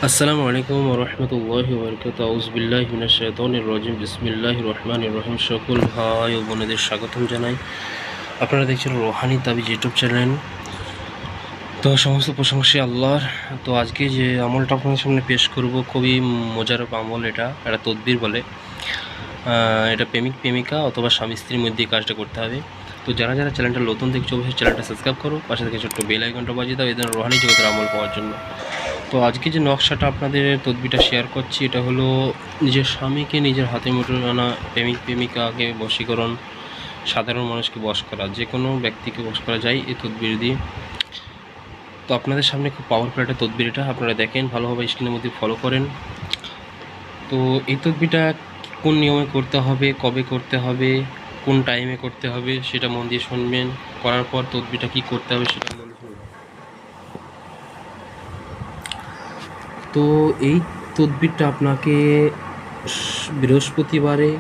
আসসালামু আলাইকুম ওয়া রাহমাতুল্লাহি ওয়া বারাকাতুহু। আউযু বিল্লাহি মিনাশ শাইতানির রাজিম। বিসমিল্লাহির রহমানির রহিম। সকল ভাই ও বোনেদের স্বাগতম জানাই। আপনারা দেখছেন রোহানি তাবিজ ইউটিউব চ্যানেল। তো সমস্ত প্রশংসা আল্লাহর। তো আজকে যে আমলটা আপনাদের সামনে পেশ করব খুবই মজারব আমল। এটা একটা তদবির বলে। এটা প্রেমিক প্রেমিকা অথবা স্বামী স্ত্রীর মধ্যে এই কাজটা করতে হবে। তো যারা যারা চ্যানেলটা নতুন দেখছো অবশ্যই চ্যানেলটা সাবস্ক্রাইব করো, পাশে থেকে ছোট্ট বেল আইকনটা বাজিয়ে দাও এই ধরনের রোহানি জগতের আমল পাওয়ার জন্য। তো আজকে যে নকশাটা আপনাদের তদবিরটা শেয়ার করছি, এটা হলো নিজের স্বামীকে নিজের হাতে মুঠো আনা, প্রেমিক প্রেমিকাকে বশীকরণ, সাধারণ মানুষকে বশ করা, যে কোনো ব্যক্তিকে বশ করা যায় এই তদবির দিয়ে। তো আপনাদের সামনে খুব পাওয়ারফুল একটা তদবির, এটা আপনারা দেখেন ভালোভাবে, স্ক্রিনের মধ্যে ফলো করেন। তো এই তদবিরটা কোন নিয়মে করতে হবে, কবে করতে হবে, কোন টাইমে করতে হবে সেটা মন দিয়ে শুনবেন। করার পর তদবিরটা কী করতে হবে সেটা মন দিয়ে শুনবেন। তো এই তদবিরটা আপনাকে বৃহস্পতিবারে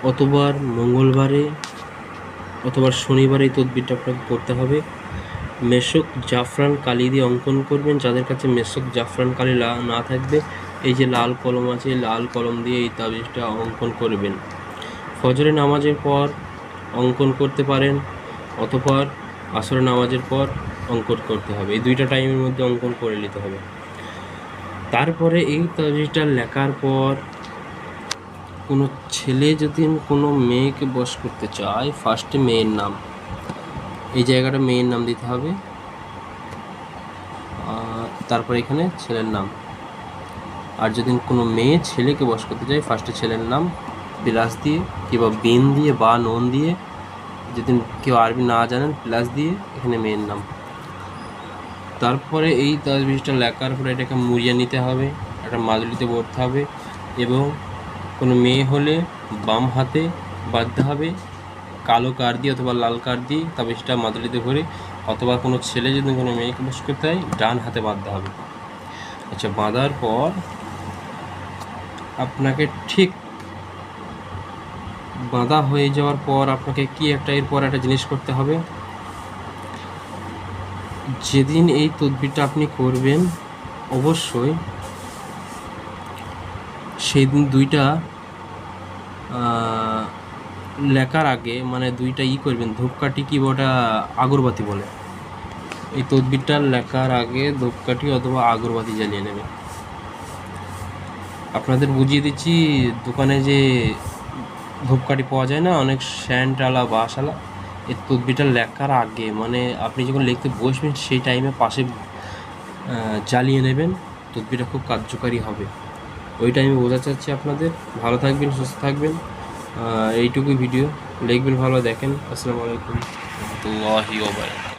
অথবা মঙ্গলবারে অথবা শনিবারে এই তদবিরটা আপনাকে করতে হবে। মেশক জাফরান কালি দিয়ে অঙ্কন করবেন। যাদের কাছে মেশক জাফরান কালি না থাকবে, এই যে লাল কলম আছে, লাল কলম দিয়ে এই তাবিজটা অঙ্কন করবেন। ফজরের নামাজের পর অঙ্কন করতে পারেন, অতঃপর আসরের নামাজের পর অঙ্কন করতে হবে। এই দুইটা টাইমের মধ্যে অঙ্কন করে নিতে হবে। তারপরে এই তাবিজটা লেখার পর কোনো ছেলে যদি কোনো মেয়েকে বশ করতে চায়, ফার্স্টে মেয়ের নাম, এই জায়গাটা মেয়ের নাম দিতে হবে। তারপর এখানে ছেলের নাম। আর যদি কোনো মেয়ে ছেলেকে বশ করতে চায়, ফার্স্টে ছেলের নাম প্লাস দিয়ে কিংবা বিন দিয়ে বা নুন দিয়ে, যদি কেউ আরবি না জানেন প্লাস দিয়ে এখানে মেয়ের নাম। তারপরে এই তাবিজটা লেখার পরে এটাকে মুড়িয়ে নিতে হবে, একটা মাদুলিতে ভরতে হবে এবং কোনো মেয়ে হলে বাম হাতে বাঁধতে হবে কালো কার দিয়ে অথবা লাল কার দিয়ে তাবিজটা মাদুলিতে ভরে, অথবা কোনো ছেলে যদি কোনো মেয়েকে বশ করতে হয় ডান হাতে বাঁধতে হবে। আচ্ছা, বাঁধার পর আপনাকে ঠিক বাঁধা হয়ে যাওয়ার পর আপনাকে কি একটা এরপর একটা জিনিস করতে হবে। যেদিন এই তদবিরটা আপনি করবেন অবশ্যই সেই দিন দুইটা লেখার আগে মানে দুইটা করবেন, ধূপকাঠি কি ওটা আগরবাতি বলে, এই তদবিরটা লেখার আগে ধূপকাঠি অথবা আগরবাতি জ্বালিয়ে নেবে। আপনাদের বুঝিয়ে দিচ্ছি, দোকানে যে ধূপকাঠি পাওয়া যায় না, অনেক স্যান্ডওয়ালা বাঁশওয়ালা, এই তদবিরটা লেখার আগে মানে আপনি যখন লিখতে বসবেন সেই টাইমে পাশে জ্বালিয়ে নেবেন। তদবিরটা খুব কার্যকারী হবে। ওই টাইমে বোঝা চাচ্ছি আপনাদের। ভালো থাকবেন, সুস্থ থাকবেন। এইটুকুই ভিডিও, লিখবেন ভালো, দেখেন। আসসালামু আলাইকুম ওয়া রাহমাতুল্লাহি ওয়া বারাকাতুহু।